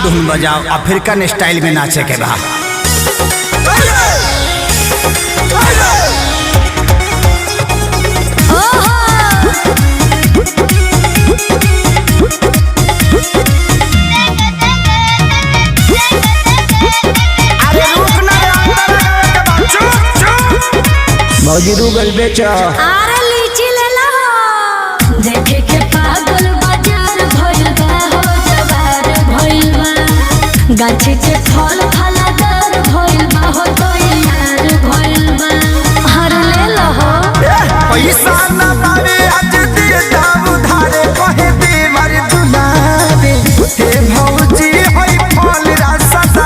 धुन बजाओ, African style में नाचे के बा। मौजी रूगल बेचा आरे लीची ले लो, देखे के पागल बाजार भइल बा हो, जवार भइल बा, गाछी के फल फलादार भइल बा हो।